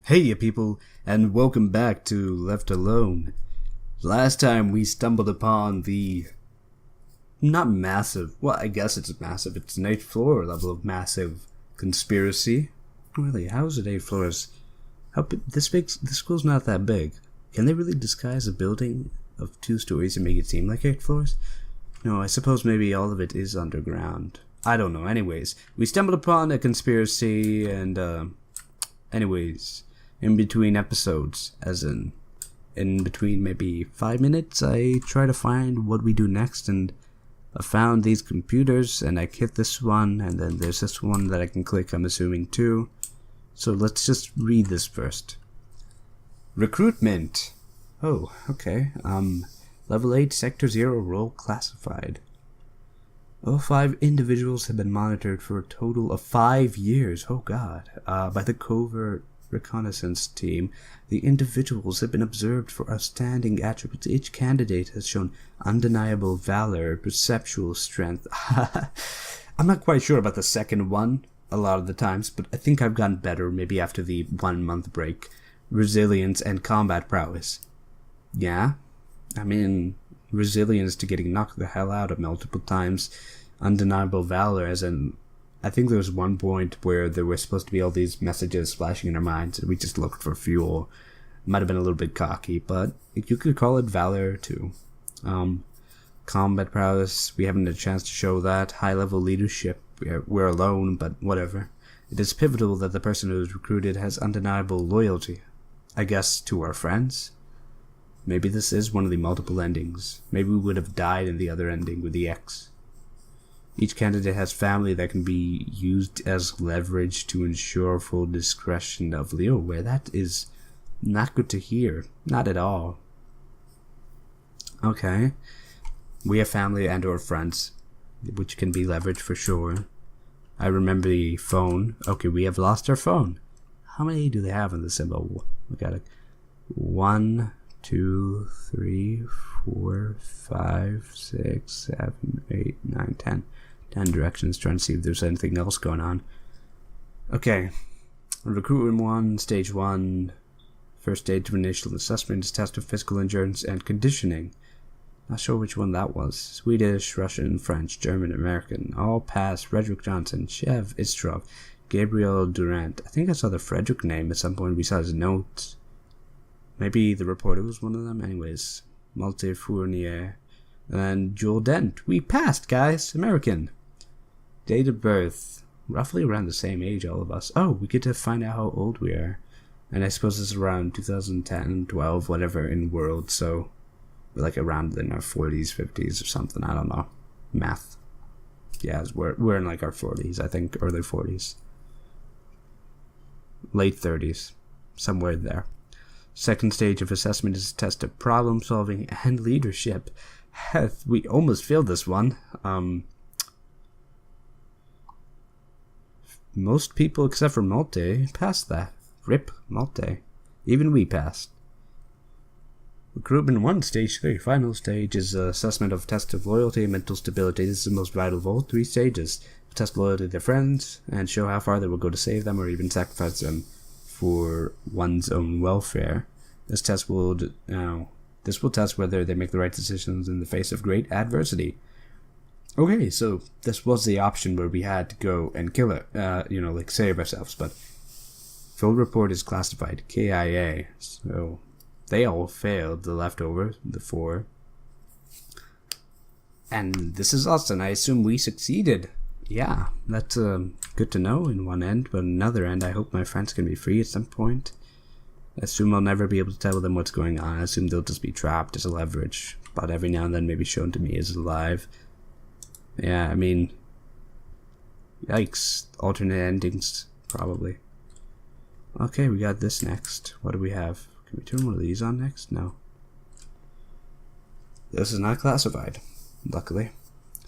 Heya people, and welcome back to Left Alone. Last time we stumbled upon the not massive, well I guess it's massive, it's an 8th floor level of massive conspiracy. Really, how is it 8 floors? This school's not that big. Can they really disguise a building of 2 stories and make it seem like 8 floors? No, I suppose maybe all of it is underground. I don't know. Anyways, we stumbled upon a conspiracy and anyways, in between episodes, as in between maybe 5 minutes, I try to find what we do next, and I found these computers, and I hit this one, and then there's this one that I can click, I'm assuming, too. So let's just read this first. Recruitment. Oh, okay. Level 8, Sector 0, role classified. All 5 individuals have been monitored for a total of 5 years, oh god, by the covert reconnaissance team. The individuals have been observed for outstanding attributes. Each candidate has shown undeniable valor, perceptual strength. I'm not quite sure about the second one a lot of the times, but I think I've gotten better maybe after the 1 month break. Resilience and combat prowess. Yeah, I mean, resilience to getting knocked the hell out of multiple times. Undeniable valor, as in, I think there was one point where there were supposed to be all these messages flashing in our minds, and we just looked for fuel. Might have been a little bit cocky, but you could call it valor too. Combat prowess, we haven't had a chance to show that. High-level leadership, we're alone, but whatever. It is pivotal that the person who is recruited has undeniable loyalty. I guess to our friends? Maybe this is one of the multiple endings. Maybe we would have died in the other ending with the X. Each candidate has family that can be used as leverage to ensure full discretion of Leo, where that is not good to hear. Not at all. Okay. We have family and or friends, which can be leveraged for sure. I remember the phone. Okay, we have lost our phone. How many do they have in the symbol? We got 1, 2, 3, 4, 5, 6, 7, 8, 9, 10. 10 directions, trying to see if there's anything else going on. Okay. Recruitment 1, Stage 1. First stage of initial assessment is test of physical endurance and conditioning. Not sure which one that was. Swedish, Russian, French, German, American. All passed. Frederick Johnson, Chev Istrov, Gabriel Durant. I think I saw the Frederick name at some point. We saw his notes. Maybe the reporter was one of them. Anyways, Malte Fournier. And Joel Dent. We passed, guys. American. Date of birth. Roughly around the same age, all of us. Oh, we get to find out how old we are. And I suppose it's around 2010, 12, whatever in world. So we're like around in our 40s, 50s or something. I don't know. Math. Yeah, we're in like our 40s, I think. Early 40s. Late 30s. Somewhere there. Second stage of assessment is a test of problem solving and leadership. We almost failed this one. Most people except for Malte passed that. RIP Malte. Even we passed. Recruitment 1, Stage 3. Final stage is assessment of test of loyalty and mental stability. This is the most vital of all 3 stages. Test loyalty to their friends and show how far they will go to save them or even sacrifice them for one's own welfare. This will test whether they make the right decisions in the face of great adversity. Okay, so this was the option where we had to go and kill it, like save ourselves, but full report is classified KIA, so they all failed, the leftover, the 4. And this is us, and I assume we succeeded. Yeah, that's good to know in one end, but another end, I hope my friends can be free at some point. I assume I'll never be able to tell them what's going on. I assume they'll just be trapped as a leverage, but every now and then maybe shown to me as alive. Yeah, I mean, yikes. Alternate endings, probably. Okay, we got this next. What do we have? Can we turn one of these on next? No. This is not classified, luckily.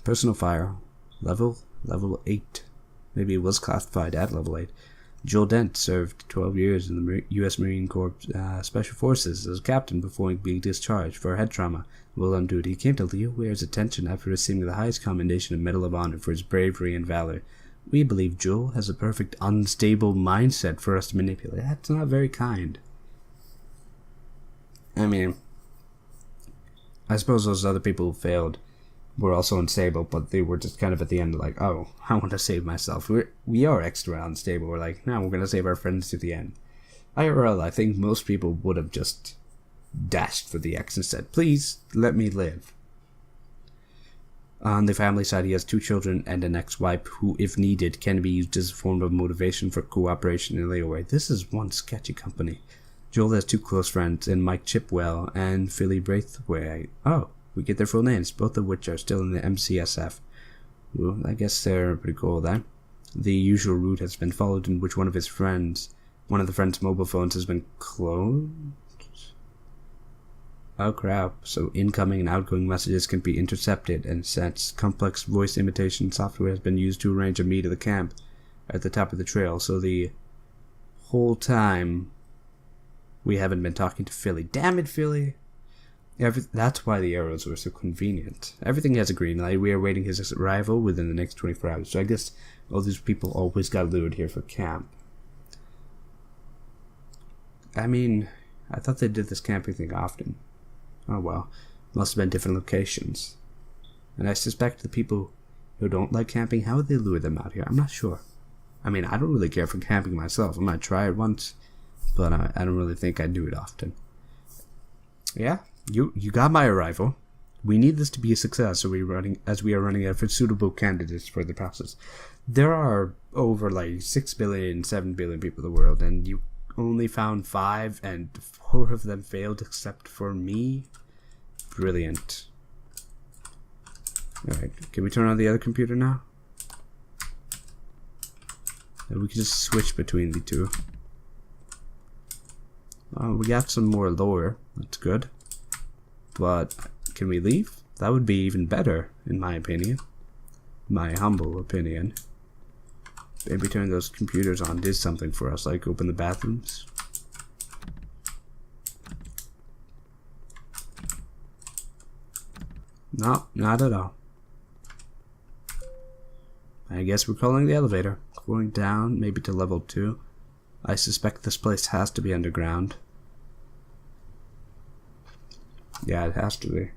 Personal file. Level 8. Maybe it was classified at level 8. Joel Dent served 12 years in the U.S. Marine Corps Special Forces as a captain before being discharged for head trauma. While on duty, he came to Leo Ware's attention after receiving the highest commendation of Medal of Honor for his bravery and valor. We believe Joel has a perfect unstable mindset for us to manipulate. That's not very kind. I mean, I suppose those other people who failed were also unstable, but they were just kind of at the end like, oh, I want to save myself. We are extra unstable. We're like, no, we're going to save our friends to the end. IRL, I think most people would have just dashed for the X and said, please, let me live. On the family side, he has 2 children and an ex-wife who, if needed, can be used as a form of motivation for cooperation in layaway. This is one sketchy company. Joel has 2 close friends in Mike Chipwell and Philly Braithwaite. Oh, we get their full names, both of which are still in the MCSF. Well, I guess they're pretty cool then. The usual route has been followed in which one of the friend's mobile phones has been cloned. Oh crap, so incoming and outgoing messages can be intercepted, and since complex voice imitation software has been used to arrange a meet of the camp at the top of the trail, so the whole time we haven't been talking to Philly. Damn it, Philly! That's why the arrows were so convenient. Everything has a green light. We are awaiting his arrival within the next 24 hours, so I guess all these people always got lured here for camp. I mean, I thought they did this camping thing often. Oh well, must have been different locations. And I suspect the people who don't like camping, how would they lure them out here? I'm not sure. I mean, I don't really care for camping myself. I might try it once, but I don't really think I do it often. Yeah, you got my arrival. We need this to be a success, so we are running out for suitable candidates for the process. There are over like 6 billion, 7 billion people in the world, and you only found 5, and 4 of them failed except for me. Brilliant. Alright, can we turn on the other computer now? And we can just switch between the 2. We got some more lore. That's good. But can we leave? That would be even better, in my opinion. My humble opinion. Maybe turn those computers on did something for us, like open the bathrooms. No, not at all. I guess we're calling the elevator. Going down, maybe to level 2. I suspect this place has to be underground. Yeah, it has to be. You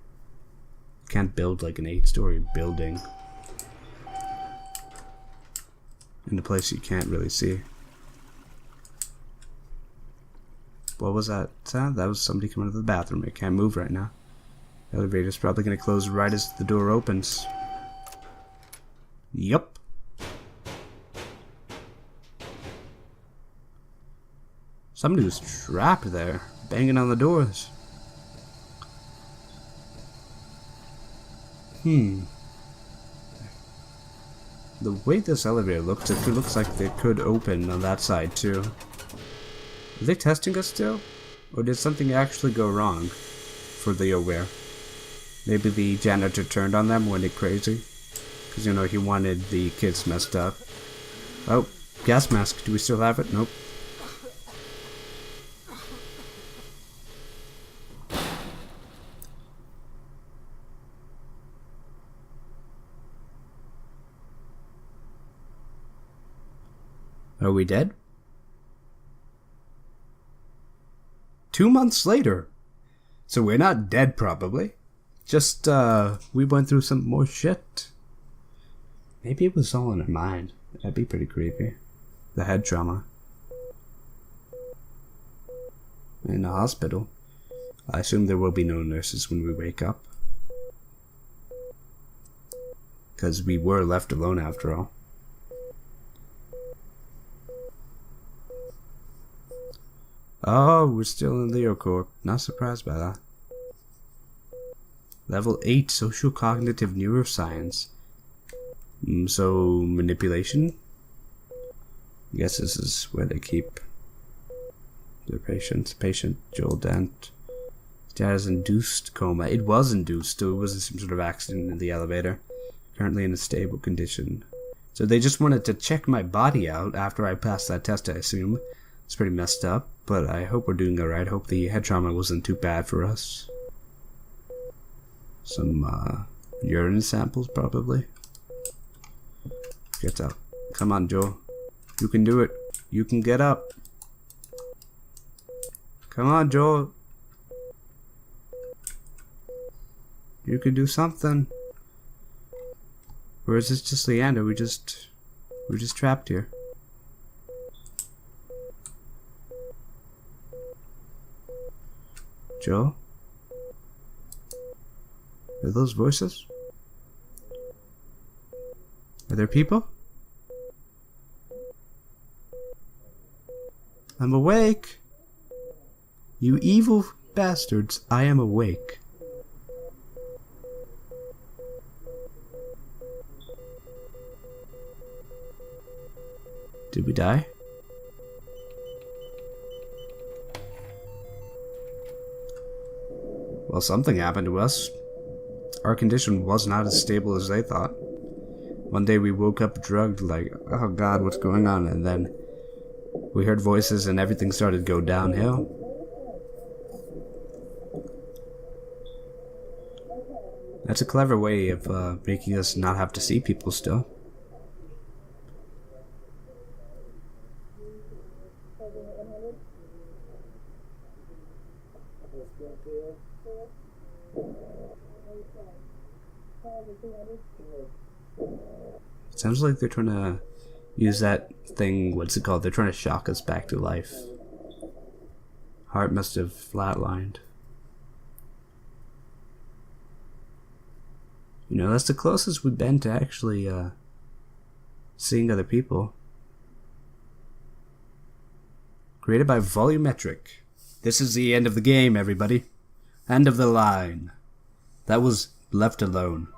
can't build like an 8-story building in a place you can't really see. What was that sound? That was somebody coming out of the bathroom. It can't move right now. The elevator's probably going to close right as the door opens. Yup. Somebody was trapped there, banging on the doors. The way this elevator looks, it looks like they could open on that side too. Are they testing us still? Or did something actually go wrong for the aware? Maybe the janitor turned on them, went crazy. Because, you know, he wanted the kids messed up. Oh, gas mask. Do we still have it? Nope. Are we dead? 2 months later. So we're not dead, probably. Just, we went through some more shit. Maybe it was all in her mind. That'd be pretty creepy. The head trauma. In the hospital. I assume there will be no nurses when we wake up. Because we were left alone after all. Oh, we're still in LeoCorp. Not surprised by that. Level 8, Social Cognitive Neuroscience. So, manipulation? I guess this is where they keep their patients. Patient Joel Dent. His dad is induced coma. It was induced, so it wasn't some sort of accident in the elevator. Currently in a stable condition. So they just wanted to check my body out after I passed that test, I assume. It's pretty messed up, but I hope we're doing alright. Hope the head trauma wasn't too bad for us. Some urine samples, probably. Get out. Come on, Joel. You can do it. You can get up. Come on, Joel. You can do something. Or is this just the end? Or we're just trapped here? Joel? Are those voices? Are there people? I'm awake. You evil bastards, I am awake. Did we die? Well, something happened to us. Our condition was not as stable as they thought. One day we woke up drugged, like, oh god, what's going on? And then we heard voices and everything started to go downhill. That's a clever way of making us not have to see people still. It sounds like they're trying to use that thing, what's it called? They're trying to shock us back to life. Heart must have flatlined. You know, that's the closest we've been to actually seeing other people. Created by Volumetric. This is the end of the game, everybody. End of the line. That was Left Alone.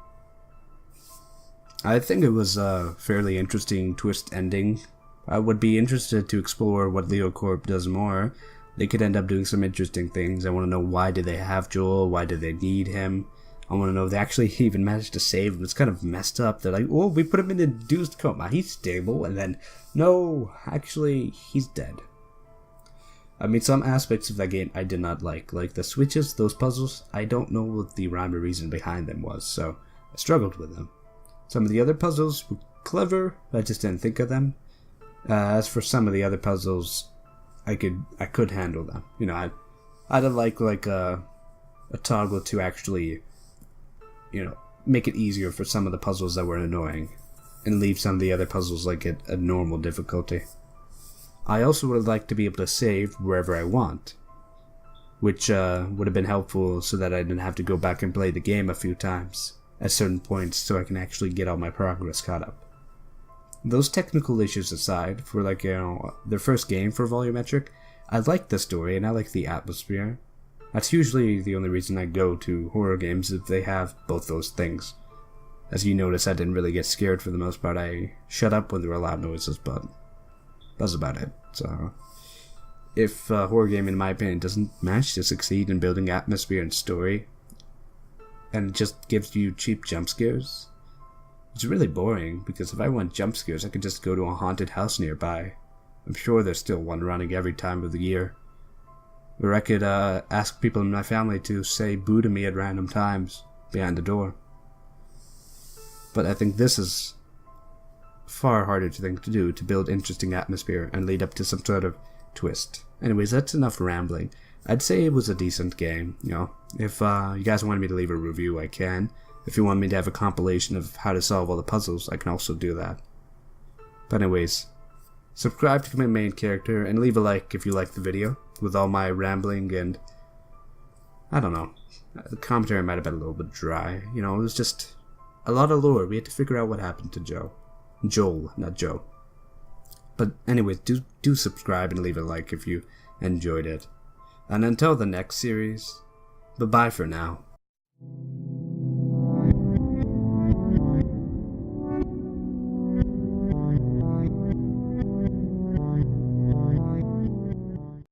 I think it was a fairly interesting twist ending. I would be interested to explore what LeoCorp does more. They could end up doing some interesting things. I want to know, why did they have Joel? Why did they need him? I want to know if they actually even managed to save him. It's kind of messed up. They're like, oh, we put him in a induced coma. He's stable. And then, no, actually, he's dead. I mean, some aspects of that game I did not like. Like the switches, those puzzles, I don't know what the rhyme or reason behind them was. So I struggled with them. Some of the other puzzles were clever. I just didn't think of them. As for some of the other puzzles, I could handle them. You know, I'd like a toggle to actually, you know, make it easier for some of the puzzles that were annoying, and leave some of the other puzzles like at a normal difficulty. I also would like to be able to save wherever I want, which would have been helpful so that I didn't have to go back and play the game a few times at certain points, so I can actually get all my progress caught up. Those technical issues aside, for like, you know, their first game for Volumetric, I like the story and I like the atmosphere. That's usually the only reason I go to horror games, if they have both those things. As you notice, I didn't really get scared for the most part. I shut up when there were loud noises, but that's about it. So, if a horror game, in my opinion, doesn't manage to succeed in building atmosphere and story, and it just gives you cheap jump scares, it's really boring, because if I want jump scares, I could just go to a haunted house nearby. I'm sure there's still one running every time of the year. Or I could ask people in my family to say boo to me at random times behind the door. But I think this is far harder to do, to build interesting atmosphere and lead up to some sort of twist. Anyways, that's enough rambling. I'd say it was a decent game. You know, if you guys wanted me to leave a review, I can. If you want me to have a compilation of how to solve all the puzzles, I can also do that. But anyways, subscribe to my main character and leave a like if you like the video, with all my rambling and, I don't know, the commentary might have been a little bit dry. You know, it was just a lot of lore. We had to figure out what happened to Joel, not Joe. But anyways, do subscribe and leave a like if you enjoyed it. And until the next series, bye-bye for now.